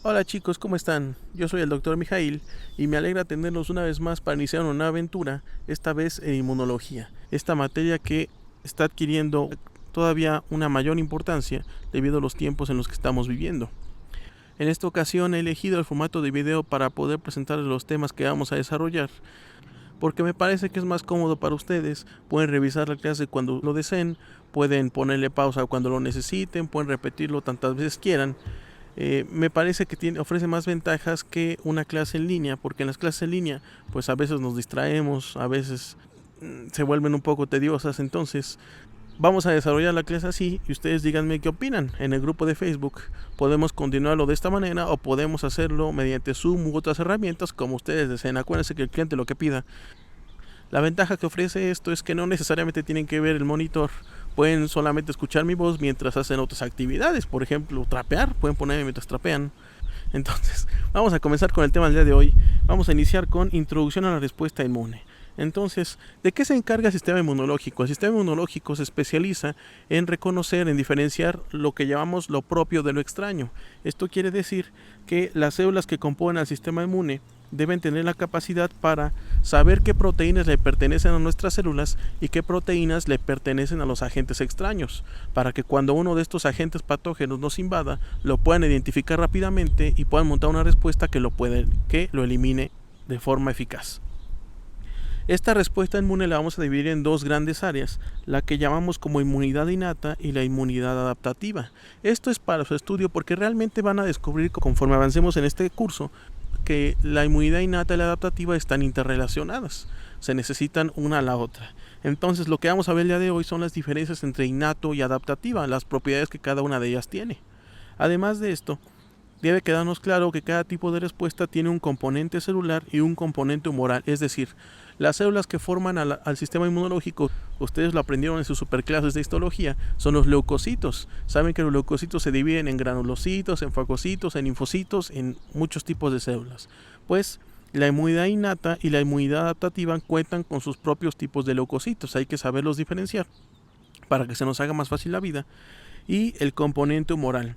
Hola chicos, ¿cómo están? Yo soy el Dr. Mijail y me alegra tenerlos una vez más para iniciar una nueva aventura, esta vez en inmunología, esta materia que está adquiriendo todavía una mayor importancia debido a los tiempos en los que estamos viviendo. En esta ocasión he elegido el formato de video para poder presentarles los temas que vamos a desarrollar, porque me parece que es más cómodo para ustedes. Pueden revisar la clase cuando lo deseen, pueden ponerle pausa cuando lo necesiten, pueden repetirlo tantas veces quieran. Me parece que ofrece más ventajas que una clase en línea, porque en las clases en línea pues a veces nos distraemos, a veces se vuelven un poco tediosas. Entonces vamos a desarrollar la clase así y ustedes díganme qué opinan en el grupo de Facebook. Podemos continuarlo de esta manera o podemos hacerlo mediante Zoom u otras herramientas como ustedes deseen. Acuérdense que el cliente lo que pida. La ventaja que ofrece esto es que no necesariamente tienen que ver el monitor. Pueden solamente escuchar mi voz mientras hacen otras actividades. Por ejemplo, trapear. Pueden ponerme mientras trapean. Entonces, vamos a comenzar con el tema del día de hoy. Vamos a iniciar con introducción a la respuesta inmune. Entonces, ¿de qué se encarga el sistema inmunológico? El sistema inmunológico se especializa en reconocer, en diferenciar lo que llamamos lo propio de lo extraño. Esto quiere decir que las células que componen al sistema inmune deben tener la capacidad para saber qué proteínas le pertenecen a nuestras células y qué proteínas le pertenecen a los agentes extraños, para que cuando uno de estos agentes patógenos nos invada, lo puedan identificar rápidamente y puedan montar una respuesta que lo elimine de forma eficaz. Esta respuesta inmune la vamos a dividir en dos grandes áreas, la que llamamos como inmunidad innata y la inmunidad adaptativa. Esto es para su estudio porque realmente van a descubrir conforme avancemos en este curso que la inmunidad innata y la adaptativa están interrelacionadas, se necesitan una a la otra. Entonces lo que vamos a ver el día de hoy son las diferencias entre innato y adaptativa, las propiedades que cada una de ellas tiene. Además de esto, debe quedarnos claro que cada tipo de respuesta tiene un componente celular y un componente humoral, es decir, las células que forman al sistema inmunológico, ustedes lo aprendieron en sus superclases de histología, son los leucocitos. Saben que los leucocitos se dividen en granulocitos, en fagocitos, en linfocitos, en muchos tipos de células. Pues la inmunidad innata y la inmunidad adaptativa cuentan con sus propios tipos de leucocitos, hay que saberlos diferenciar para que se nos haga más fácil la vida. Y el componente humoral.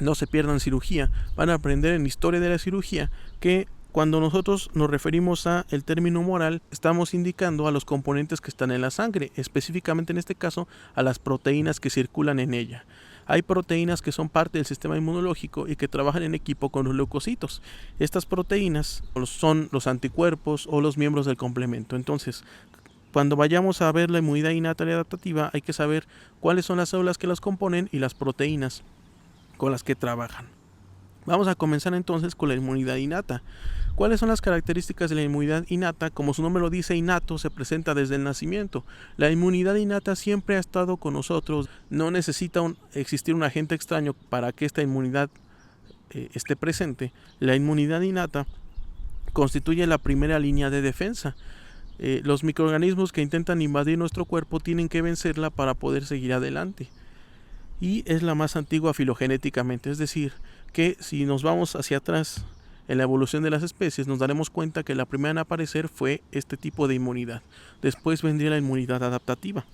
No se pierdan cirugía, van a aprender en historia de la cirugía que cuando nosotros nos referimos a el término humoral, estamos indicando a los componentes que están en la sangre, específicamente en este caso a las proteínas que circulan en ella. Hay proteínas que son parte del sistema inmunológico y que trabajan en equipo con los leucocitos. Estas proteínas son los anticuerpos o los miembros del complemento. Entonces, cuando vayamos a ver la inmunidad innata y adaptativa, hay que saber cuáles son las células que las componen y las proteínas con las que trabajan. Vamos a comenzar entonces con la inmunidad innata. ¿Cuáles son las características de la inmunidad innata? Como su nombre lo dice, innato se presenta desde el nacimiento. La inmunidad innata siempre ha estado con nosotros. No necesita existir un agente extraño para que esta inmunidad esté presente. La inmunidad innata constituye la primera línea de defensa. Los microorganismos que intentan invadir nuestro cuerpo tienen que vencerla para poder seguir adelante. Y es la más antigua filogenéticamente, es decir, que si nos vamos hacia atrás en la evolución de las especies, nos daremos cuenta que la primera en aparecer fue este tipo de inmunidad. Después vendría la inmunidad adaptativa.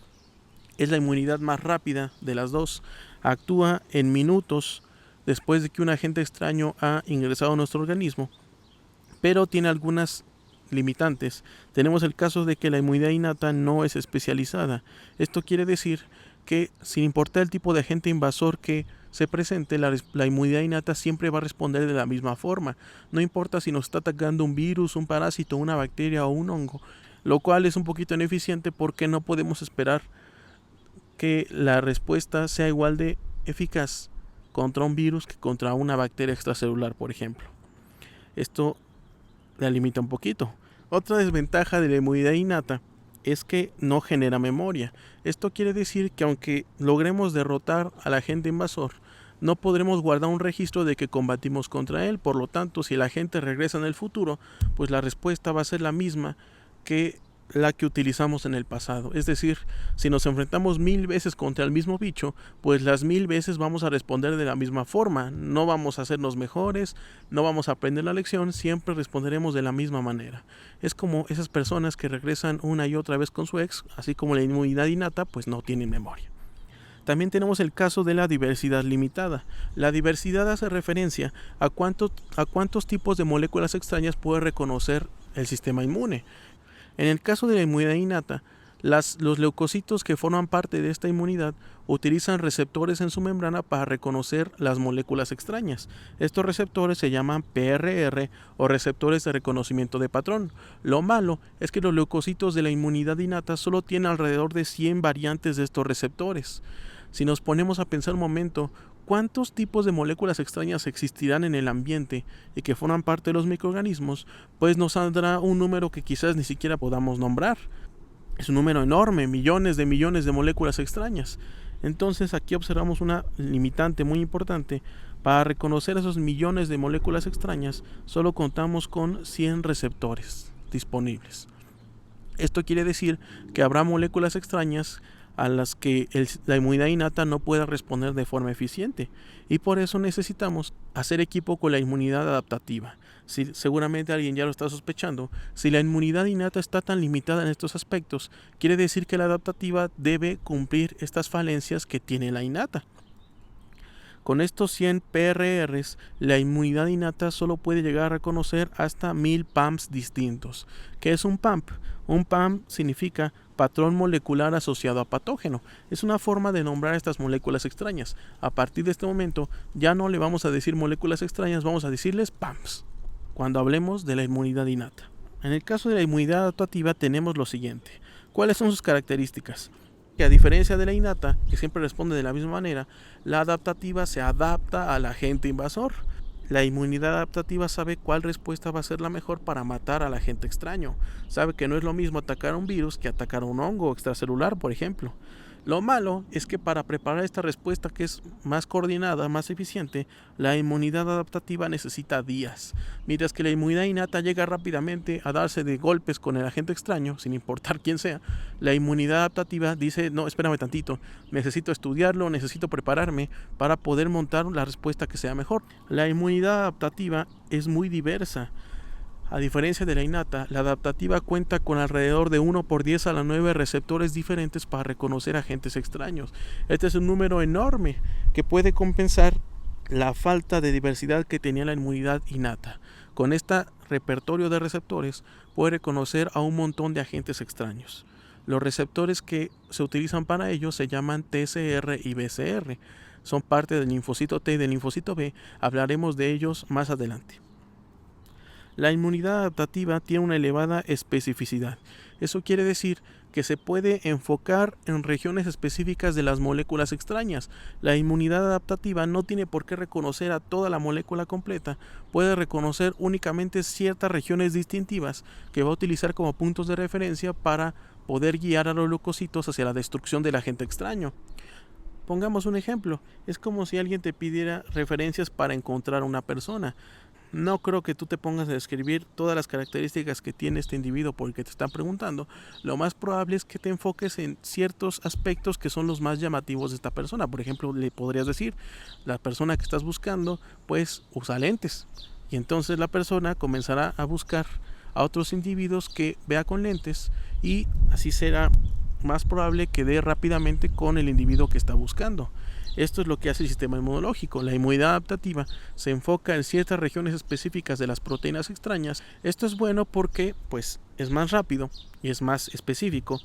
Es la inmunidad más rápida de las dos. Actúa en minutos después de que un agente extraño ha ingresado a nuestro organismo, pero tiene algunas limitantes. Tenemos el caso de que la inmunidad innata no es especializada. Esto quiere decir que sin importar el tipo de agente invasor que se presente, la inmunidad innata siempre va a responder de la misma forma. No importa si nos está atacando un virus, un parásito, una bacteria o un hongo, lo cual es un poquito ineficiente porque no podemos esperar que la respuesta sea igual de eficaz contra un virus que contra una bacteria extracelular, por ejemplo. Esto la limita un poquito. Otra desventaja de la inmunidad innata es que no genera memoria. Esto quiere decir que aunque logremos derrotar al agente invasor, no podremos guardar un registro de que combatimos contra él. Por lo tanto, si el agente regresa en el futuro, pues la respuesta va a ser la misma que la que utilizamos en el pasado. Es decir, si nos enfrentamos 1000 veces contra el mismo bicho, pues las 1000 veces vamos a responder de la misma forma. No vamos a hacernos mejores, no vamos a aprender la lección, siempre responderemos de la misma manera. Es como esas personas que regresan una y otra vez con su ex, así como la inmunidad innata, pues no tienen memoria. También tenemos el caso de la diversidad limitada. La diversidad hace referencia a cuántos tipos de moléculas extrañas puede reconocer el sistema inmune. En el caso de la inmunidad innata, los leucocitos que forman parte de esta inmunidad utilizan receptores en su membrana para reconocer las moléculas extrañas. Estos receptores se llaman PRR o receptores de reconocimiento de patrón. Lo malo es que los leucocitos de la inmunidad innata solo tienen alrededor de 100 variantes de estos receptores. Si nos ponemos a pensar un momento, ¿cuántos tipos de moléculas extrañas existirán en el ambiente y que forman parte de los microorganismos? Pues nos saldrá un número que quizás ni siquiera podamos nombrar. Es un número enorme, millones de moléculas extrañas. Entonces aquí observamos una limitante muy importante. Para reconocer esos millones de moléculas extrañas, solo contamos con 100 receptores disponibles. Esto quiere decir que habrá moléculas extrañas a las que la inmunidad innata no pueda responder de forma eficiente, y por eso necesitamos hacer equipo con la inmunidad adaptativa. Seguramente alguien ya lo está sospechando. Si la inmunidad innata está tan limitada en estos aspectos, quiere decir que la adaptativa debe cumplir estas falencias que tiene la innata. Con estos 100 PRRs, la inmunidad innata solo puede llegar a reconocer hasta 1000 PAMPs distintos. ¿Qué es un PAMP? Un PAMP significa patrón molecular asociado a patógeno. Es una forma de nombrar estas moléculas extrañas. A partir de este momento ya no le vamos a decir moléculas extrañas, vamos a decirles PAMPs cuando hablemos de la inmunidad innata. En el caso de la inmunidad adaptativa tenemos lo siguiente. ¿Cuáles son sus características? Que a diferencia de la innata, que siempre responde de la misma manera, la adaptativa se adapta al agente invasor. La inmunidad adaptativa sabe cuál respuesta va a ser la mejor para matar al agente extraño. Sabe que no es lo mismo atacar a un virus que atacar a un hongo extracelular, por ejemplo. Lo malo es que para preparar esta respuesta, que es más coordinada, más eficiente, la inmunidad adaptativa necesita días, mientras que la inmunidad innata llega rápidamente a darse de golpes con el agente extraño, sin importar quién sea. La inmunidad adaptativa dice, no, espérame tantito, necesito estudiarlo, necesito prepararme para poder montar la respuesta que sea mejor. La inmunidad adaptativa es muy diversa. A diferencia de la innata, la adaptativa cuenta con alrededor de 1 por 10 a la 9 receptores diferentes para reconocer agentes extraños. Este es un número enorme que puede compensar la falta de diversidad que tenía la inmunidad innata. Con este repertorio de receptores puede reconocer a un montón de agentes extraños. Los receptores que se utilizan para ello se llaman TCR y BCR. Son parte del linfocito T y del linfocito B. Hablaremos de ellos más adelante. La inmunidad adaptativa tiene una elevada especificidad. Eso quiere decir que se puede enfocar en regiones específicas de las moléculas extrañas. La inmunidad adaptativa no tiene por qué reconocer a toda la molécula completa, puede reconocer únicamente ciertas regiones distintivas que va a utilizar como puntos de referencia para poder guiar a los leucocitos hacia la destrucción del agente extraño. Pongamos un ejemplo, es como si alguien te pidiera referencias para encontrar una persona. No creo que tú te pongas a describir todas las características que tiene este individuo por el que te están preguntando. Lo más probable es que te enfoques en ciertos aspectos que son los más llamativos de esta persona. Por ejemplo, le podrías decir, la persona que estás buscando pues usa lentes. Y entonces la persona comenzará a buscar a otros individuos que vea con lentes y así será más probable que dé rápidamente con el individuo que está buscando. Esto es lo que hace el sistema inmunológico. La inmunidad adaptativa se enfoca en ciertas regiones específicas de las proteínas extrañas. Esto es bueno porque pues, es más rápido y es más específico.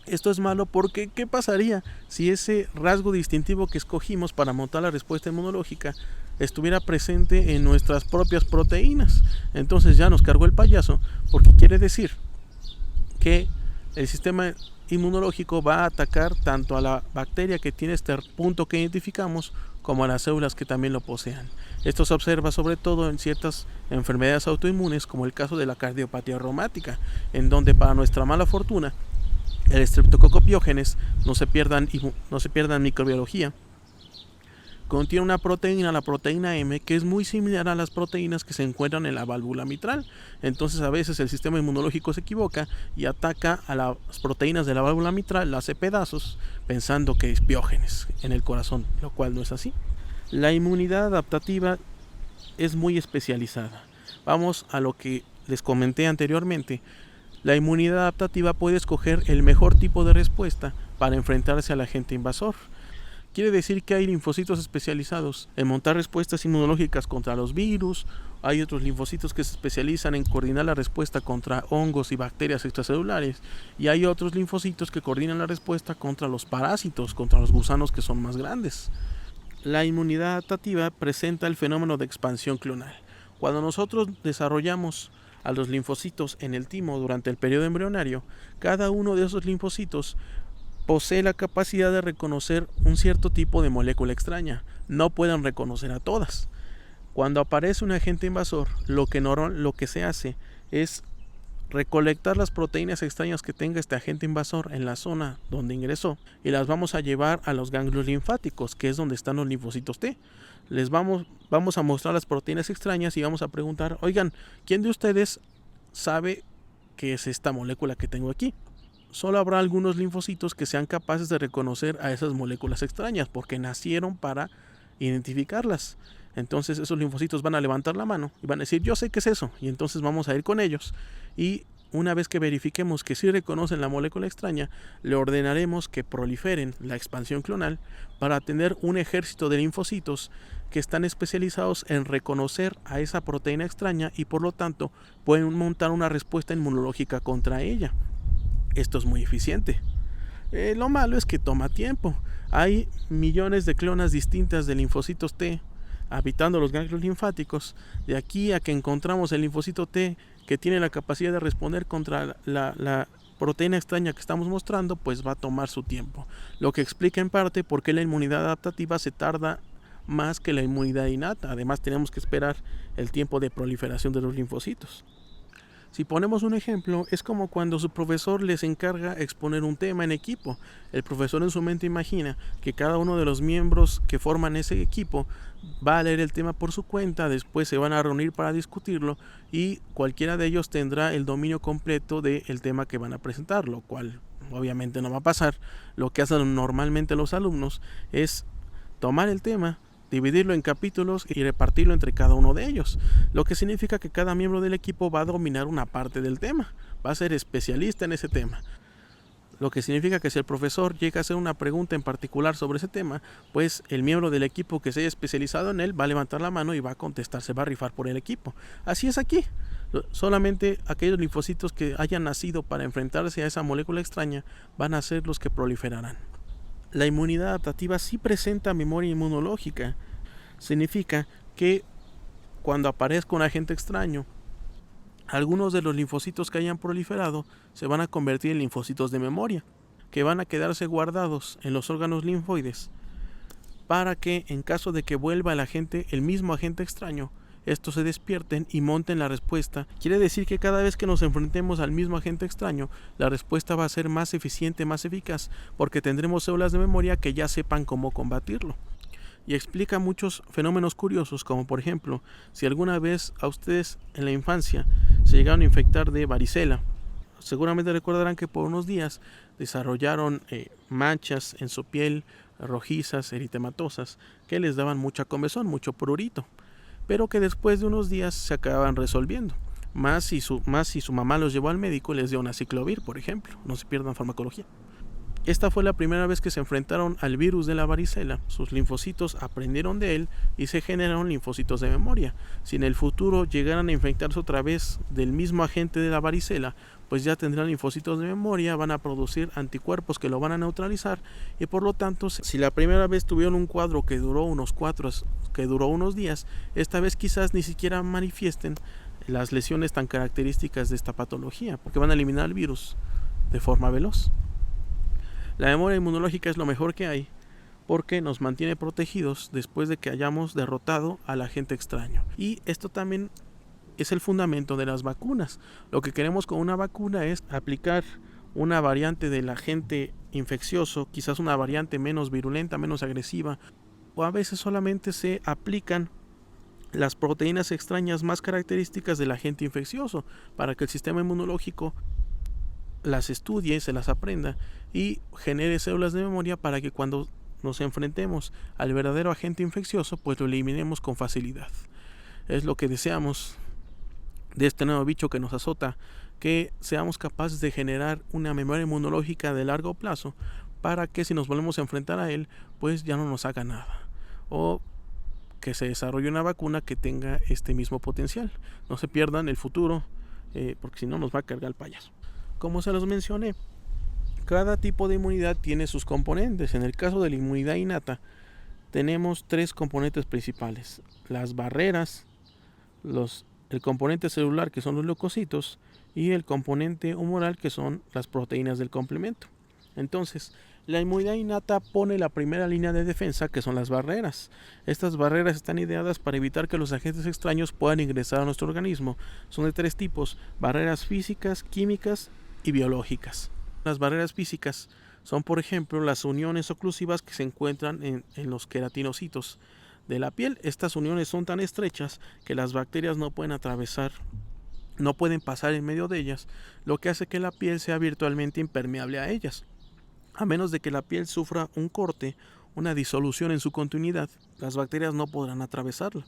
Esto es malo porque ¿qué pasaría si ese rasgo distintivo que escogimos para montar la respuesta inmunológica estuviera presente en nuestras propias proteínas? Entonces ya nos cargó el payaso, porque quiere decir que el sistema inmunológico va a atacar tanto a la bacteria que tiene este punto que identificamos como a las células que también lo posean. Esto se observa sobre todo en ciertas enfermedades autoinmunes, como el caso de la cardiopatía reumática, en donde para nuestra mala fortuna el Streptococcus pyogenes no se pierdan microbiología. Contiene una proteína, la proteína M, que es muy similar a las proteínas que se encuentran en la válvula mitral. Entonces a veces el sistema inmunológico se equivoca y ataca a las proteínas de la válvula mitral, las hace pedazos, pensando que es piógenes en el corazón, lo cual no es así. La inmunidad adaptativa es muy especializada. Vamos a lo que les comenté anteriormente. La inmunidad adaptativa puede escoger el mejor tipo de respuesta para enfrentarse al agente invasor. Quiere decir que hay linfocitos especializados en montar respuestas inmunológicas contra los virus, hay otros linfocitos que se especializan en coordinar la respuesta contra hongos y bacterias extracelulares, y hay otros linfocitos que coordinan la respuesta contra los parásitos, contra los gusanos que son más grandes. La inmunidad adaptativa presenta el fenómeno de expansión clonal. Cuando nosotros desarrollamos a los linfocitos en el timo durante el periodo embrionario, cada uno de esos linfocitos posee la capacidad de reconocer un cierto tipo de molécula extraña. No pueden reconocer a todas. Cuando aparece un agente invasor, lo que se hace es recolectar las proteínas extrañas que tenga este agente invasor en la zona donde ingresó y las vamos a llevar a los ganglios linfáticos, que es donde están los linfocitos T. Vamos a mostrar las proteínas extrañas y vamos a preguntar, oigan, ¿quién de ustedes sabe qué es esta molécula que tengo aquí? Solo habrá algunos linfocitos que sean capaces de reconocer a esas moléculas extrañas porque nacieron para identificarlas. Entonces esos linfocitos van a levantar la mano y van a decir, yo sé qué es eso, y entonces vamos a ir con ellos y una vez que verifiquemos que sí reconocen la molécula extraña, le ordenaremos que proliferen la expansión clonal para tener un ejército de linfocitos que están especializados en reconocer a esa proteína extraña y por lo tanto pueden montar una respuesta inmunológica contra ella. Esto es muy eficiente. Lo malo es que toma tiempo. Hay millones de clonas distintas de linfocitos T habitando los ganglios linfáticos. De aquí a que encontramos el linfocito T que tiene la capacidad de responder contra la proteína extraña que estamos mostrando, pues va a tomar su tiempo. Lo que explica en parte por qué la inmunidad adaptativa se tarda más que la inmunidad innata. Además tenemos que esperar el tiempo de proliferación de los linfocitos. Si ponemos un ejemplo, es como cuando su profesor les encarga exponer un tema en equipo. El profesor en su mente imagina que cada uno de los miembros que forman ese equipo va a leer el tema por su cuenta, después se van a reunir para discutirlo y cualquiera de ellos tendrá el dominio completo del tema que van a presentar, lo cual obviamente no va a pasar. Lo que hacen normalmente los alumnos es tomar el tema, dividirlo en capítulos y repartirlo entre cada uno de ellos, lo que significa que cada miembro del equipo va a dominar una parte del tema, va a ser especialista en ese tema, lo que significa que si el profesor llega a hacer una pregunta en particular sobre ese tema, pues el miembro del equipo que se haya especializado en él va a levantar la mano y va a contestar, se va a rifar por el equipo. Así es aquí, solamente aquellos linfocitos que hayan nacido para enfrentarse a esa molécula extraña van a ser los que proliferarán. La inmunidad adaptativa sí presenta memoria inmunológica. Significa que cuando aparezca un agente extraño, algunos de los linfocitos que hayan proliferado se van a convertir en linfocitos de memoria, que van a quedarse guardados en los órganos linfoides para que en caso de que vuelva el mismo agente extraño, estos se despierten y monten la respuesta. Quiere decir que cada vez que nos enfrentemos al mismo agente extraño, la respuesta va a ser más eficiente, más eficaz, porque tendremos células de memoria que ya sepan cómo combatirlo. Y explica muchos fenómenos curiosos, como por ejemplo, si alguna vez a ustedes en la infancia se llegaron a infectar de varicela, seguramente recordarán que por unos días desarrollaron manchas en su piel rojizas, eritematosas, que les daban mucha comezón, mucho prurito, pero que después de unos días se acababan resolviendo. Más si su mamá los llevó al médico y les dio una aciclovir, por ejemplo. No se pierdan farmacología. Esta fue la primera vez que se enfrentaron al virus de la varicela. Sus linfocitos aprendieron de él y se generaron linfocitos de memoria. Si en el futuro llegaran a infectarse otra vez del mismo agente de la varicela, pues ya tendrán linfocitos de memoria, van a producir anticuerpos que lo van a neutralizar y por lo tanto, si la primera vez tuvieron un cuadro que duró unos días, esta vez quizás ni siquiera manifiesten las lesiones tan características de esta patología, porque van a eliminar el virus de forma veloz. La memoria inmunológica es lo mejor que hay porque nos mantiene protegidos después de que hayamos derrotado al agente extraño. Y esto también es el fundamento de las vacunas. Lo que queremos con una vacuna es aplicar una variante del agente infeccioso, quizás una variante menos virulenta, menos agresiva, o a veces solamente se aplican las proteínas extrañas más características del agente infeccioso para que el sistema inmunológico las estudie, se las aprenda y genere células de memoria para que cuando nos enfrentemos al verdadero agente infeccioso, pues lo eliminemos con facilidad. Es lo que deseamos de este nuevo bicho que nos azota, que seamos capaces de generar una memoria inmunológica de largo plazo para que si nos volvemos a enfrentar a él, pues ya no nos haga nada. O que se desarrolle una vacuna que tenga este mismo potencial. No se pierdan el futuro, porque si no nos va a cargar el payaso. Como se los mencioné, cada tipo de inmunidad tiene sus componentes. En el caso de la inmunidad innata, tenemos 3 componentes principales: las barreras, el componente celular, que son los leucocitos, y el componente humoral, que son las proteínas del complemento. Entonces, la inmunidad innata pone la primera línea de defensa, que son las barreras. Estas barreras están ideadas para evitar que los agentes extraños puedan ingresar a nuestro organismo. Son de 3 tipos: barreras físicas, químicas y biológicas. Las barreras físicas son, por ejemplo, las uniones oclusivas que se encuentran en los queratinocitos de la piel. Estas uniones son tan estrechas que las bacterias no pueden pasar en medio de ellas, lo que hace que la piel sea virtualmente impermeable a ellas. A menos de que la piel sufra un corte, una disolución en su continuidad, las bacterias no podrán atravesarla.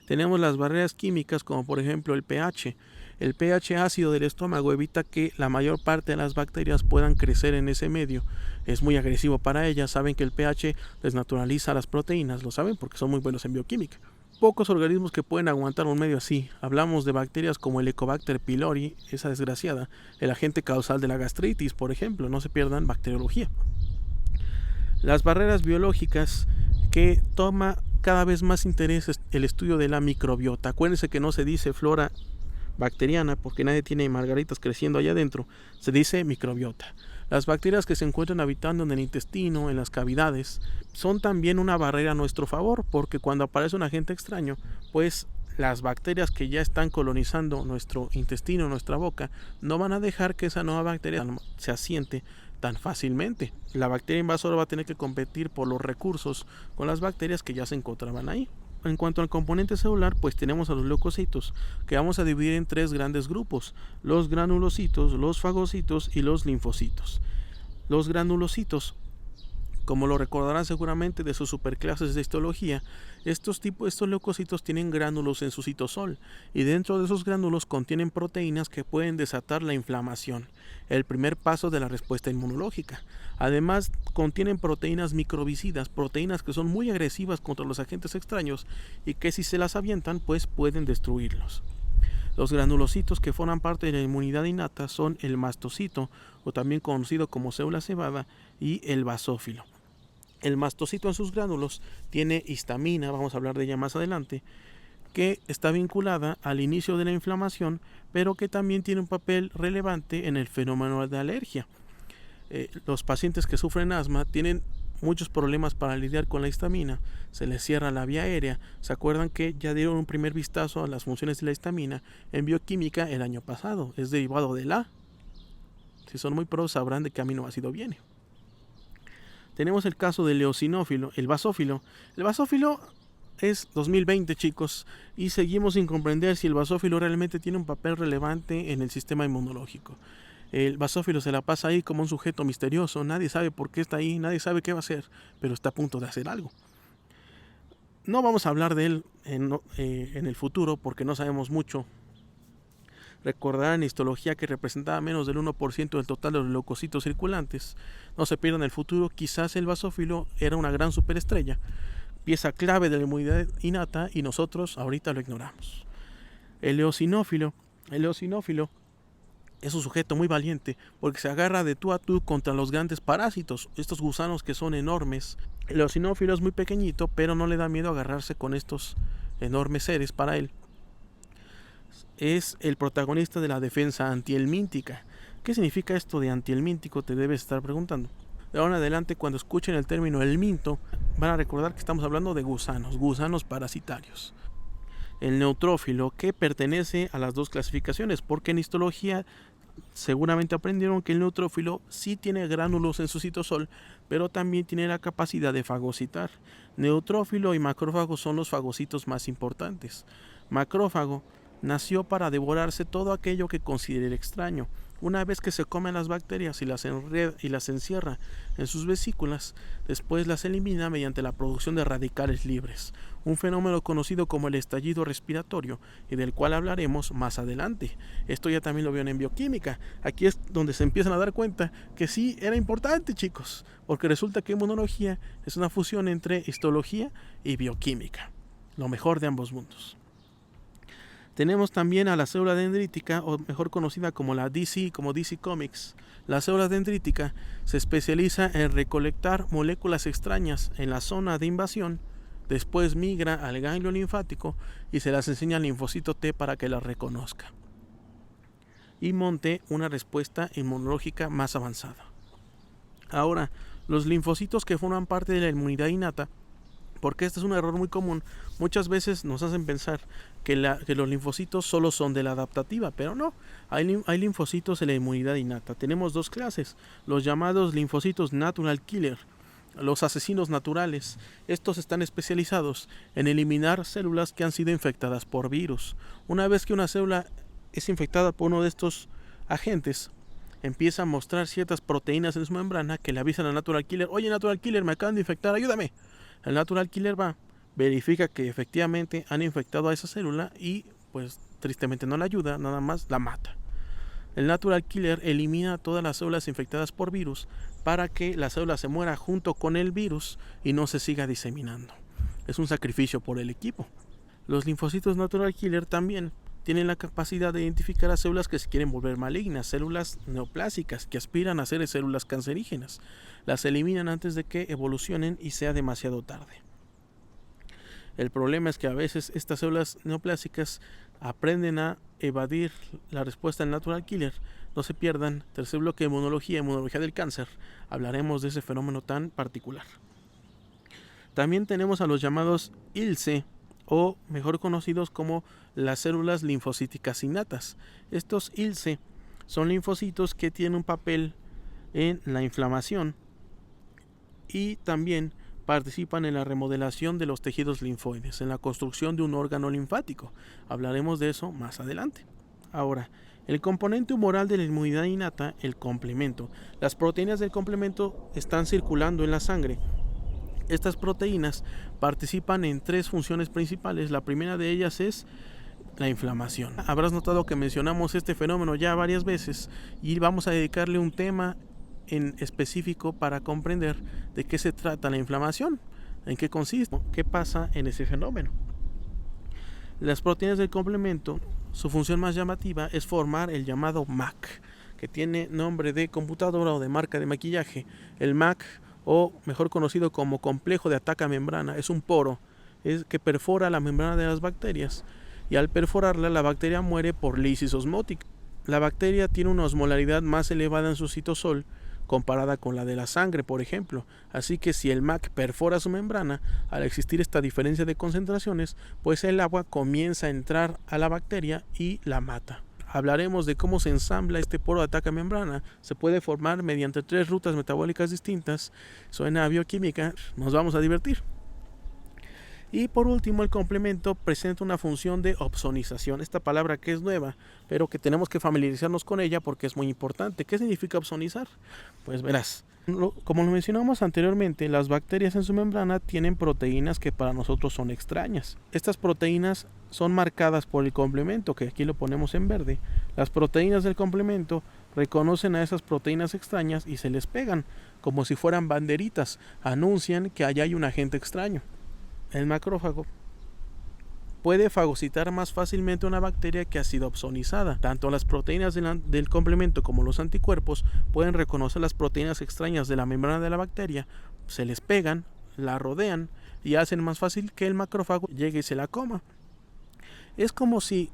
Tenemos las barreras químicas, como por ejemplo el pH. El pH ácido del estómago evita que la mayor parte de las bacterias puedan crecer en ese medio. Es muy agresivo para ellas. Saben que el pH desnaturaliza las proteínas, lo saben porque son muy buenos en bioquímica. Pocos organismos que pueden aguantar un medio así. Hablamos de bacterias como el Helicobacter pylori, esa desgraciada, el agente causal de la gastritis, por ejemplo. No se pierdan bacteriología. Las barreras biológicas, que toma cada vez más interés el estudio de la microbiota. Acuérdense que no se dice flora bacteriana porque nadie tiene margaritas creciendo allá adentro, se dice microbiota. Las bacterias que se encuentran habitando en el intestino, en las cavidades, son también una barrera a nuestro favor, porque cuando aparece un agente extraño, pues las bacterias que ya están colonizando nuestro intestino, nuestra boca, no van a dejar que esa nueva bacteria se asiente tan fácilmente. La bacteria invasora va a tener que competir por los recursos con las bacterias que ya se encontraban ahí. En cuanto al componente celular, pues tenemos a los leucocitos, que vamos a dividir en 3 grandes grupos: los granulocitos, los fagocitos y los linfocitos. Los granulocitos, como lo recordarán seguramente de sus superclases de histología, estos leucocitos tienen gránulos en su citosol, y dentro de esos gránulos contienen proteínas que pueden desatar la inflamación, el primer paso de la respuesta inmunológica. Además, contienen proteínas microbicidas, proteínas que son muy agresivas contra los agentes extraños y que si se las avientan, pues pueden destruirlos. Los granulocitos que forman parte de la inmunidad innata son el mastocito, o también conocido como célula cebada, y el basófilo. El mastocito en sus gránulos tiene histamina, vamos a hablar de ella más adelante, que está vinculada al inicio de la inflamación, pero que también tiene un papel relevante en el fenómeno de alergia. Los pacientes que sufren asma tienen muchos problemas para lidiar con la histamina, se les cierra la vía aérea. ¿Se acuerdan que ya dieron un primer vistazo a las funciones de la histamina en bioquímica el año pasado? Es derivado de la. Si son muy pros sabrán de qué aminoácido viene. Tenemos el caso del eosinófilo, el basófilo. El basófilo es 2020, chicos, y seguimos sin comprender si el basófilo realmente tiene un papel relevante en el sistema inmunológico. El basófilo se la pasa ahí como un sujeto misterioso, nadie sabe por qué está ahí, nadie sabe qué va a hacer, pero está a punto de hacer algo. No vamos a hablar de él en el futuro porque no sabemos mucho. Recordarán en histología que representaba menos del 1% del total de los leucocitos circulantes. No se pierdan el futuro, quizás el basófilo era una gran superestrella, pieza clave de la inmunidad innata, y nosotros ahorita lo ignoramos. El eosinófilo es un sujeto muy valiente porque se agarra de tú a tú contra los grandes parásitos, estos gusanos que son enormes. El eosinófilo es muy pequeñito, pero no le da miedo agarrarse con estos enormes seres para él. Es el protagonista de la defensa antihelmíntica. ¿Qué significa esto de antihelmíntico? Te debes estar preguntando. De ahora en adelante, cuando escuchen el término helminto, van a recordar que estamos hablando de gusanos parasitarios. El neutrófilo, que pertenece a las dos clasificaciones, porque en histología seguramente aprendieron que el neutrófilo sí tiene gránulos en su citosol, pero también tiene la capacidad de fagocitar. Neutrófilo y macrófago son los fagocitos más importantes. Macrófago nació para devorarse todo aquello que considere extraño. Una vez que se comen las bacterias y las encierra en sus vesículas, después las elimina mediante la producción de radicales libres, un fenómeno conocido como el estallido respiratorio y del cual hablaremos más adelante. Esto ya también lo vieron en bioquímica. Aquí es donde se empiezan a dar cuenta que sí era importante, chicos, porque resulta que inmunología es una fusión entre histología y bioquímica, lo mejor de ambos mundos. Tenemos también a la célula dendrítica, o mejor conocida como la DC, como DC Comics. La célula dendrítica se especializa en recolectar moléculas extrañas en la zona de invasión, después migra al ganglio linfático y se las enseña al linfocito T para que las reconozca y monte una respuesta inmunológica más avanzada. Ahora, los linfocitos que forman parte de la inmunidad innata, porque este es un error muy común, muchas veces nos hacen pensar que los linfocitos solo son de la adaptativa, pero no, hay linfocitos de la inmunidad innata. Tenemos dos clases, los llamados linfocitos natural killer, los asesinos naturales. Estos están especializados en eliminar células que han sido infectadas por virus. Una vez que una célula es infectada por uno de estos agentes, empieza a mostrar ciertas proteínas en su membrana que le avisan al natural killer: oye, natural killer, me acaban de infectar, ayúdame. El natural killer va, verifica que efectivamente han infectado a esa célula y pues tristemente no la ayuda, nada más la mata. El natural killer elimina todas las células infectadas por virus para que la célula se muera junto con el virus y no se siga diseminando. Es un sacrificio por el equipo. Los linfocitos natural killer también tienen la capacidad de identificar a células que se quieren volver malignas, células neoplásicas que aspiran a ser células cancerígenas. Las eliminan antes de que evolucionen y sea demasiado tarde. El problema es que a veces estas células neoplásicas aprenden a evadir la respuesta del natural killer. No se pierdan tercer bloque de inmunología del cáncer. Hablaremos de ese fenómeno tan particular. También tenemos a los llamados ILCE, o mejor conocidos como las células linfocíticas innatas. Estos ILCE son linfocitos que tienen un papel en la inflamación y también participan en la remodelación de los tejidos linfoides, en la construcción de un órgano linfático. Hablaremos de eso más adelante. Ahora, el componente humoral de la inmunidad innata, el complemento. Las proteínas del complemento están circulando en la sangre. Estas proteínas participan en tres funciones principales. La primera de ellas es la inflamación. Habrás notado que mencionamos este fenómeno ya varias veces y vamos a dedicarle un tema en específico para comprender de qué se trata la inflamación, en qué consiste, qué pasa en ese fenómeno. Las proteínas del complemento, su función más llamativa es formar el llamado MAC, que tiene nombre de computadora o de marca de maquillaje. El MAC, o mejor conocido como complejo de ataca-membrana, es un poro que perfora la membrana de las bacterias, y al perforarla la bacteria muere por lisis osmótica. La bacteria tiene una osmolaridad más elevada en su citosol comparada con la de la sangre, por ejemplo. Así que si el MAC perfora su membrana, al existir esta diferencia de concentraciones, pues el agua comienza a entrar a la bacteria y la mata. Hablaremos de cómo se ensambla este poro de ataca-membrana. Se puede formar mediante 3 rutas metabólicas distintas. Suena a bioquímica, nos vamos a divertir. Y por último, el complemento presenta una función de opsonización. Esta palabra que es nueva, pero que tenemos que familiarizarnos con ella porque es muy importante. ¿Qué significa opsonizar? Pues verás, como lo mencionamos anteriormente, las bacterias en su membrana tienen proteínas que para nosotros son extrañas. Estas proteínas son marcadas por el complemento, que aquí lo ponemos en verde. Las proteínas del complemento reconocen a esas proteínas extrañas y se les pegan, como si fueran banderitas, anuncian que allá hay un agente extraño. El macrófago puede fagocitar más fácilmente una bacteria que ha sido opsonizada. Tanto las proteínas del complemento como los anticuerpos pueden reconocer las proteínas extrañas de la membrana de la bacteria, se les pegan, la rodean y hacen más fácil que el macrófago llegue y se la coma. Es como si,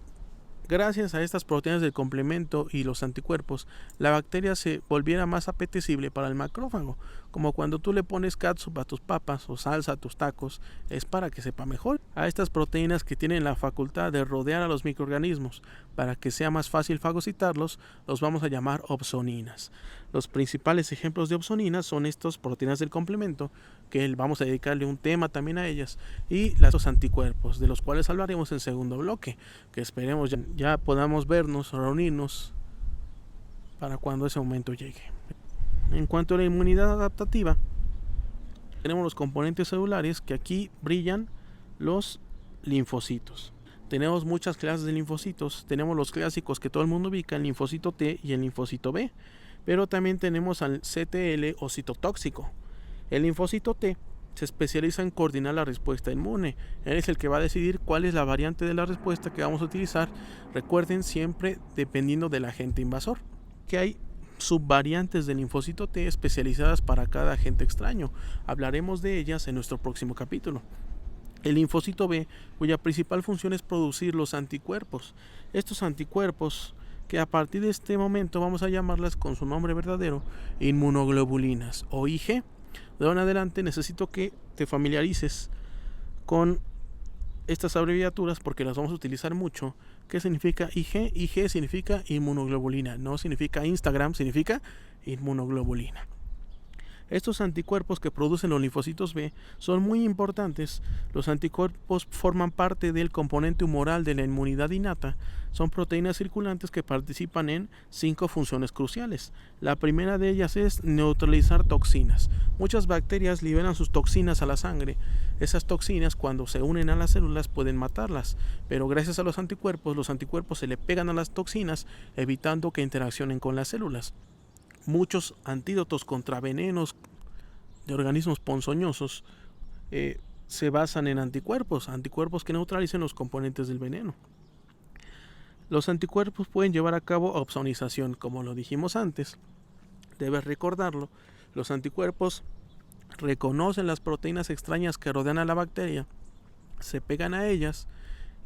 gracias a estas proteínas del complemento y los anticuerpos, la bacteria se volviera más apetecible para el macrófago. Como cuando tú le pones catsup a tus papas o salsa a tus tacos, es para que sepa mejor. A estas proteínas que tienen la facultad de rodear a los microorganismos para que sea más fácil fagocitarlos, los vamos a llamar opsoninas. Los principales ejemplos de opsoninas son estas proteínas del complemento, que vamos a dedicarle un tema también a ellas, y los anticuerpos, de los cuales hablaremos en segundo bloque, que esperemos ya podamos vernos, reunirnos para cuando ese momento llegue. En cuanto a la inmunidad adaptativa, tenemos los componentes celulares, que aquí brillan los linfocitos. Tenemos muchas clases de linfocitos. Tenemos los clásicos que todo el mundo ubica, el linfocito T y el linfocito B, pero también tenemos al CTL o citotóxico. El linfocito T se especializa en coordinar la respuesta inmune. Él es el que va a decidir cuál es la variante de la respuesta que vamos a utilizar. Recuerden, siempre dependiendo del agente invasor, que hay subvariantes del linfocito T especializadas para cada agente extraño. Hablaremos de ellas en nuestro próximo capítulo. El linfocito B, cuya principal función es producir los anticuerpos. Estos anticuerpos, que a partir de este momento vamos a llamarlas con su nombre verdadero, inmunoglobulinas o IG. De ahora en adelante necesito que te familiarices con estas abreviaturas porque las vamos a utilizar mucho. ¿Qué significa IG? IG significa inmunoglobulina, no significa Instagram, significa inmunoglobulina. Estos anticuerpos que producen los linfocitos B son muy importantes. Los anticuerpos forman parte del componente humoral de la inmunidad innata. Son proteínas circulantes que participan en 5 funciones cruciales. La primera de ellas es neutralizar toxinas. Muchas bacterias liberan sus toxinas a la sangre. Esas toxinas, cuando se unen a las células, pueden matarlas, pero gracias a los anticuerpos se le pegan a las toxinas, evitando que interaccionen con las células. Muchos antídotos contra venenos de organismos ponzoñosos se basan en anticuerpos que neutralicen los componentes del veneno. Los anticuerpos pueden llevar a cabo opsonización, como lo dijimos antes. Debes recordarlo. Los anticuerpos reconocen las proteínas extrañas que rodean a la bacteria, se pegan a ellas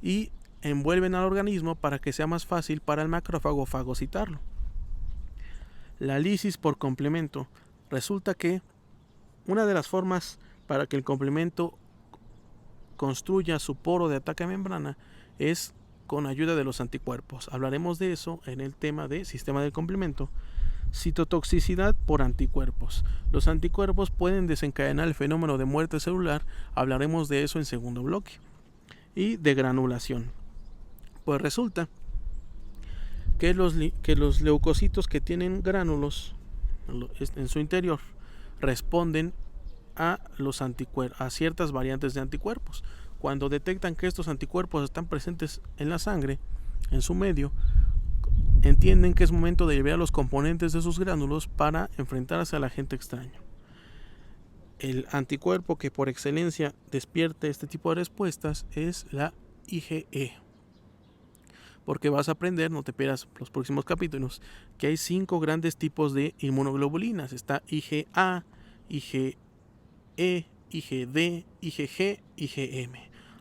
y envuelven al organismo para que sea más fácil para el macrófago fagocitarlo. La lisis por complemento. Resulta que una de las formas para que el complemento construya su poro de ataque a membrana es con ayuda de los anticuerpos. Hablaremos de eso en el tema de sistema del complemento. Citotoxicidad por anticuerpos. Los anticuerpos pueden desencadenar el fenómeno de muerte celular. Hablaremos de eso en segundo bloque. Y de granulación. Pues resulta que los leucocitos que tienen gránulos en su interior responden a ciertas variantes de anticuerpos. Cuando detectan que estos anticuerpos están presentes en la sangre, en su medio, entienden que es momento de liberar los componentes de sus gránulos para enfrentarse al agente extraño. El anticuerpo que por excelencia despierta este tipo de respuestas es la IgE. Porque vas a aprender, no te pierdas los próximos capítulos, que hay 5 grandes tipos de inmunoglobulinas. Está IgA, IgE, IgD, IgG, IgM.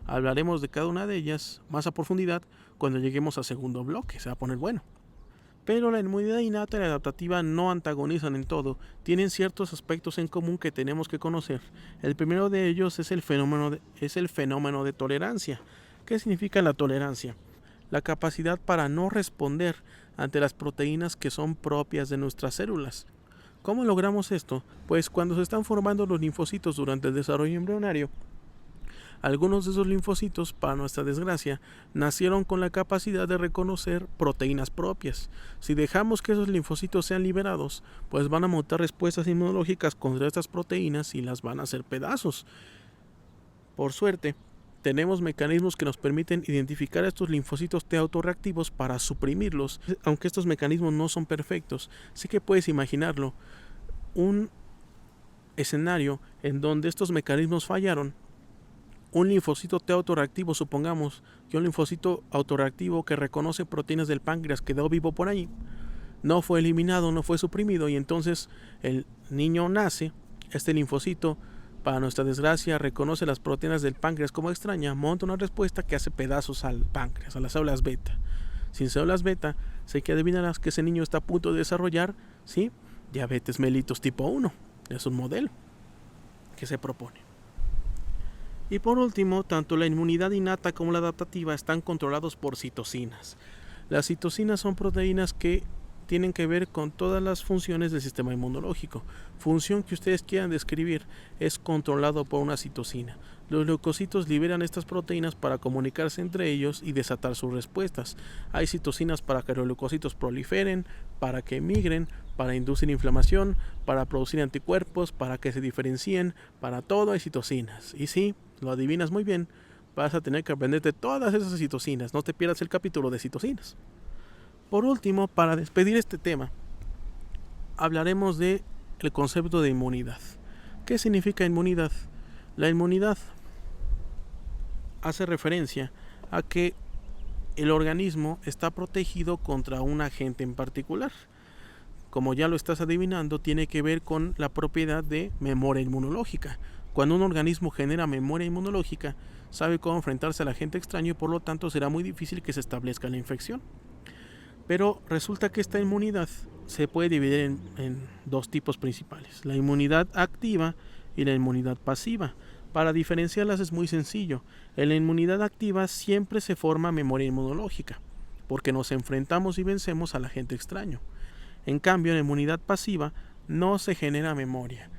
Hablaremos de cada una de ellas más a profundidad cuando lleguemos al segundo bloque, se va a poner bueno. Pero la inmunidad innata y la adaptativa no antagonizan en todo, tienen ciertos aspectos en común que tenemos que conocer. El primero de ellos es el fenómeno de tolerancia. ¿Qué significa la tolerancia? La capacidad para no responder ante las proteínas que son propias de nuestras células. ¿Cómo logramos esto? Pues cuando se están formando los linfocitos durante el desarrollo embrionario, algunos de esos linfocitos, para nuestra desgracia, nacieron con la capacidad de reconocer proteínas propias. Si dejamos que esos linfocitos sean liberados, pues van a montar respuestas inmunológicas contra estas proteínas y las van a hacer pedazos. Por suerte, tenemos mecanismos que nos permiten identificar a estos linfocitos T autorreactivos para suprimirlos. Aunque estos mecanismos no son perfectos, sí que puedes imaginarlo. Un escenario en donde estos mecanismos fallaron. Un linfocito T autorreactivo, supongamos que un linfocito autorreactivo que reconoce proteínas del páncreas quedó vivo por ahí, no fue eliminado, no fue suprimido, y entonces el niño nace, este linfocito, para nuestra desgracia, reconoce las proteínas del páncreas como extraña, monta una respuesta que hace pedazos al páncreas, a las células beta. Sin células beta, sé que adivinarás que ese niño está a punto de desarrollar, ¿sí?, diabetes mellitus tipo 1. Es un modelo que se propone. Y por último, tanto la inmunidad innata como la adaptativa están controlados por citocinas. Las citocinas son proteínas que tienen que ver con todas las funciones del sistema inmunológico. Función que ustedes quieran describir es controlado por una citocina. Los leucocitos liberan estas proteínas para comunicarse entre ellos y desatar sus respuestas. Hay citocinas para que los leucocitos proliferen, para que emigren, para inducir inflamación, para producir anticuerpos, para que se diferencien, para todo hay citocinas. Y si lo adivinas muy bien, vas a tener que aprenderte todas esas citocinas. No te pierdas el capítulo de citocinas. Por último, para despedir este tema, hablaremos de el concepto de inmunidad. ¿Qué significa inmunidad? La inmunidad hace referencia a que el organismo está protegido contra un agente en particular. Como ya lo estás adivinando, tiene que ver con la propiedad de memoria inmunológica. Cuando un organismo genera memoria inmunológica, sabe cómo enfrentarse al agente extraño y por lo tanto será muy difícil que se establezca la infección. Pero resulta que esta inmunidad se puede dividir en dos tipos principales: la inmunidad activa y la inmunidad pasiva. Para diferenciarlas es muy sencillo. En la inmunidad activa siempre se forma memoria inmunológica, porque nos enfrentamos y vencemos al agente extraño. En cambio, en la inmunidad pasiva no se genera memoria.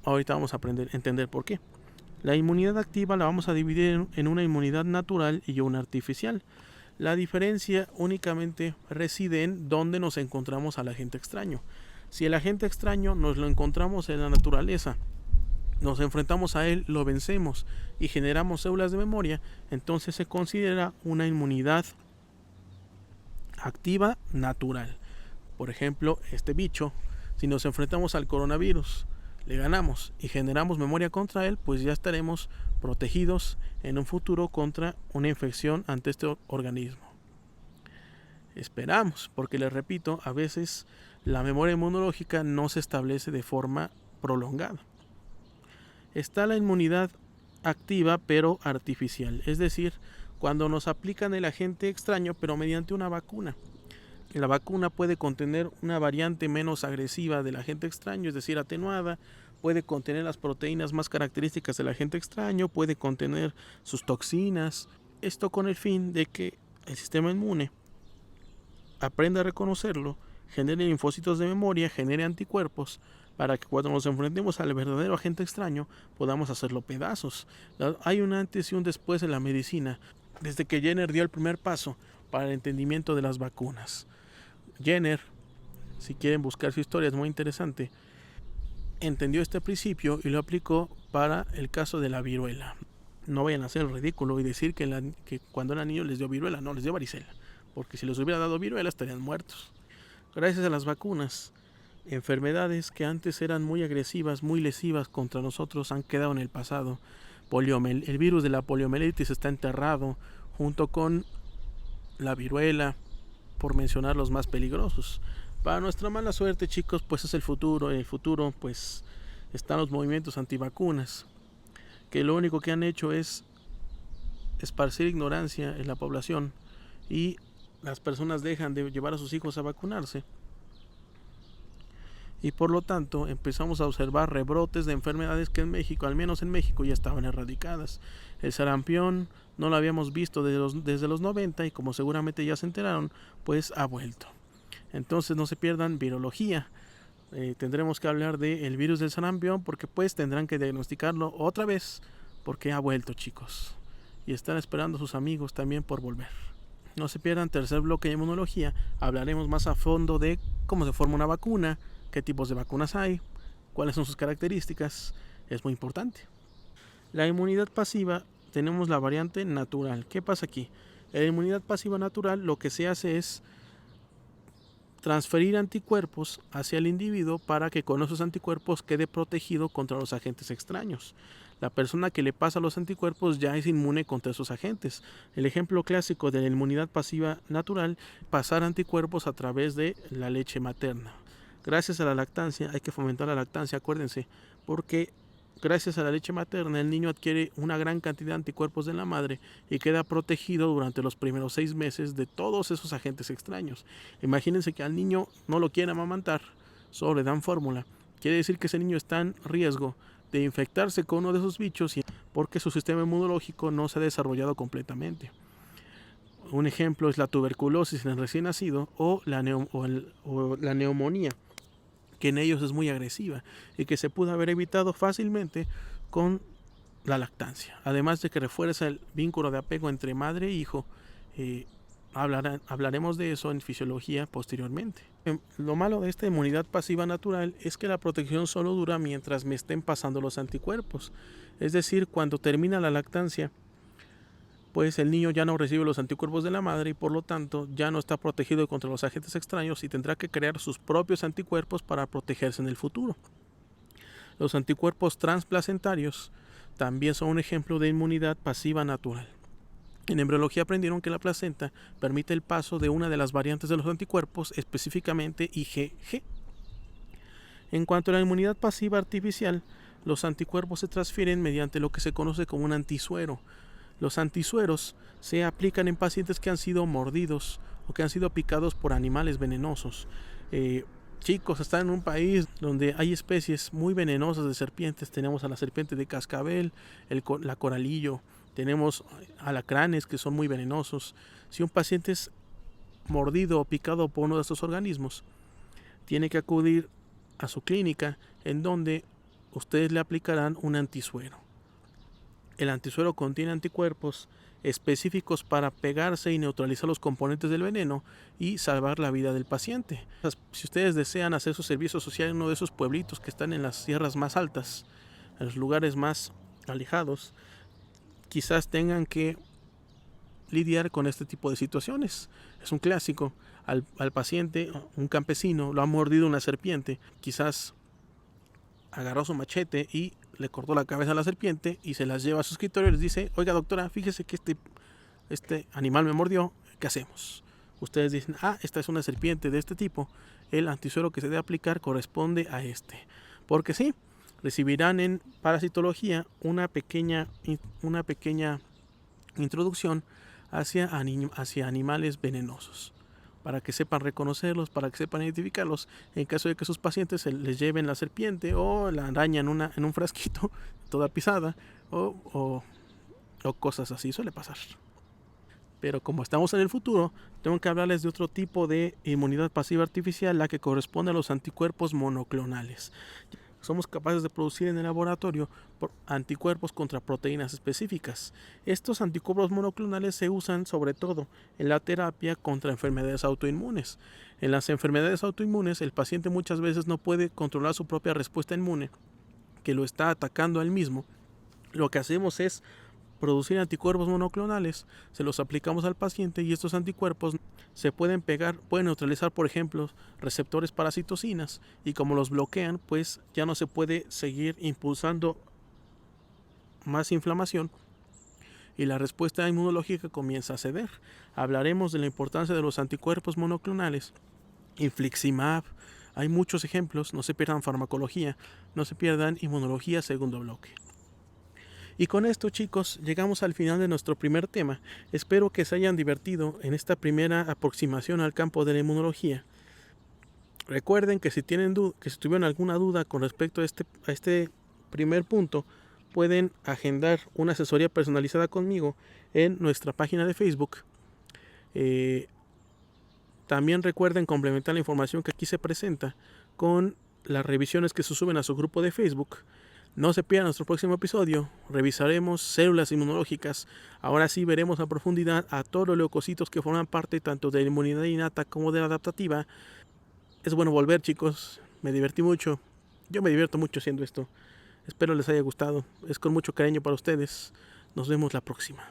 Ahorita vamos a entender por qué. La inmunidad activa la vamos a dividir en una inmunidad natural y una artificial. La diferencia únicamente reside en dónde nos encontramos al agente extraño. Si el agente extraño nos lo encontramos en la naturaleza, nos enfrentamos a él, lo vencemos y generamos células de memoria, entonces se considera una inmunidad activa natural. Por ejemplo, este bicho, si nos enfrentamos al coronavirus, le ganamos y generamos memoria contra él, pues ya estaremos protegidos en un futuro contra una infección ante este organismo. Esperamos, porque les repito, a veces la memoria inmunológica no se establece de forma prolongada. Está la inmunidad activa pero artificial, es decir, cuando nos aplican el agente extraño pero mediante una vacuna. La vacuna puede contener una variante menos agresiva del agente extraño, es decir, atenuada, puede contener las proteínas más características del agente extraño, puede contener sus toxinas, esto con el fin de que el sistema inmune aprenda a reconocerlo, genere linfocitos de memoria, genere anticuerpos, para que cuando nos enfrentemos al verdadero agente extraño podamos hacerlo pedazos. Hay un antes y un después en la medicina, desde que Jenner dio el primer paso para el entendimiento de las vacunas. Jenner, si quieren buscar su historia, es muy interesante, entendió este principio y lo aplicó para el caso de la viruela. No vayan a hacer el ridículo y decir que cuando eran niños les dio viruela, no, les dio varicela, porque si les hubiera dado viruela estarían muertos. Gracias a las vacunas, enfermedades que antes eran muy agresivas, muy lesivas contra nosotros han quedado en el pasado. El virus de la poliomielitis está enterrado junto con la viruela, por mencionar los más peligrosos. Para nuestra mala suerte, chicos, pues es el futuro. En el futuro pues están los movimientos antivacunas, que lo único que han hecho es esparcir ignorancia en la población y las personas dejan de llevar a sus hijos a vacunarse. Y por lo tanto empezamos a observar rebrotes de enfermedades que en México, al menos en México, ya estaban erradicadas. El sarampión no lo habíamos visto desde los 90 y como seguramente ya se enteraron, pues ha vuelto. Entonces no se pierdan virología. Tendremos que hablar del virus del sarampión porque pues tendrán que diagnosticarlo otra vez porque ha vuelto, chicos. Y están esperando a sus amigos también por volver. No se pierdan tercer bloque de inmunología. Hablaremos más a fondo de cómo se forma una vacuna, qué tipos de vacunas hay, cuáles son sus características. Es muy importante. La inmunidad pasiva, tenemos la variante natural. ¿Qué pasa aquí? En la inmunidad pasiva natural lo que se hace es transferir anticuerpos hacia el individuo para que con esos anticuerpos quede protegido contra los agentes extraños. La persona que le pasa los anticuerpos ya es inmune contra esos agentes. El ejemplo clásico de la inmunidad pasiva natural, pasar anticuerpos a través de la leche materna. Gracias a la lactancia, hay que fomentar la lactancia, acuérdense, porque gracias a la leche materna el niño adquiere una gran cantidad de anticuerpos de la madre y queda protegido durante los primeros 6 meses de todos esos agentes extraños. Imagínense que al niño no lo quieren amamantar, solo le dan fórmula. Quiere decir que ese niño está en riesgo de infectarse con uno de esos bichos porque su sistema inmunológico no se ha desarrollado completamente. Un ejemplo es la tuberculosis en el recién nacido o la neumonía, que en ellos es muy agresiva y que se pudo haber evitado fácilmente con la lactancia. Además de que refuerza el vínculo de apego entre madre e hijo. Hablaremos de eso en fisiología posteriormente. Lo malo de esta inmunidad pasiva natural es que la protección solo dura mientras me estén pasando los anticuerpos. Es decir, cuando termina la lactancia, pues el niño ya no recibe los anticuerpos de la madre y por lo tanto ya no está protegido contra los agentes extraños y tendrá que crear sus propios anticuerpos para protegerse en el futuro. Los anticuerpos transplacentarios también son un ejemplo de inmunidad pasiva natural. En embriología aprendieron que la placenta permite el paso de una de las variantes de los anticuerpos, específicamente IgG. En cuanto a la inmunidad pasiva artificial, los anticuerpos se transfieren mediante lo que se conoce como un antisuero. Los antisueros se aplican en pacientes que han sido mordidos o que han sido picados por animales venenosos. Chicos, están en un país donde hay especies muy venenosas de serpientes. Tenemos a la serpiente de cascabel, la coralillo, tenemos alacranes que son muy venenosos. Si un paciente es mordido o picado por uno de estos organismos, tiene que acudir a su clínica en donde ustedes le aplicarán un antisuero. El antisuero contiene anticuerpos específicos para pegarse y neutralizar los componentes del veneno y salvar la vida del paciente. Si ustedes desean hacer su servicio social en uno de esos pueblitos que están en las sierras más altas, en los lugares más alejados, quizás tengan que lidiar con este tipo de situaciones. Es un clásico. Al paciente, un campesino, lo ha mordido una serpiente. Quizás agarró su machete y le cortó la cabeza a la serpiente y se las lleva a su escritorio y les dice: oiga doctora, fíjese que este animal me mordió, ¿qué hacemos? Ustedes dicen: esta es una serpiente de este tipo, el antisuero que se debe aplicar corresponde a este. Porque sí, recibirán en parasitología una pequeña introducción hacia animales venenosos, para que sepan reconocerlos, para que sepan identificarlos, en caso de que sus pacientes se les lleven la serpiente o la araña en un frasquito, toda pisada, o cosas así, suele pasar. Pero como estamos en el futuro, tengo que hablarles de otro tipo de inmunidad pasiva artificial, la que corresponde a los anticuerpos monoclonales. Somos capaces de producir en el laboratorio anticuerpos contra proteínas específicas. Estos anticuerpos monoclonales se usan sobre todo en la terapia contra enfermedades autoinmunes. En las enfermedades autoinmunes, el paciente muchas veces no puede controlar su propia respuesta inmune, que lo está atacando a él mismo. Lo que hacemos es producir anticuerpos monoclonales, se los aplicamos al paciente y estos anticuerpos se pueden pegar, pueden neutralizar, por ejemplo, receptores para citocinas, y como los bloquean, pues ya no se puede seguir impulsando más inflamación y la respuesta inmunológica comienza a ceder. Hablaremos de la importancia de los anticuerpos monoclonales. Infliximab, hay muchos ejemplos, no se pierdan farmacología, no se pierdan inmunología segundo bloque. Y con esto, chicos, llegamos al final de nuestro primer tema. Espero que se hayan divertido en esta primera aproximación al campo de la inmunología. Recuerden que si tuvieron alguna duda con respecto a este primer punto, pueden agendar una asesoría personalizada conmigo en nuestra página de Facebook. También recuerden complementar la información que aquí se presenta con las revisiones que se suben a su grupo de Facebook. No se pierdan nuestro próximo episodio. Revisaremos células inmunológicas. Ahora sí veremos a profundidad a todos los leucocitos que forman parte tanto de la inmunidad innata como de la adaptativa. Es bueno volver, chicos. Me divertí mucho. Yo me divierto mucho haciendo esto. Espero les haya gustado. Es con mucho cariño para ustedes. Nos vemos la próxima.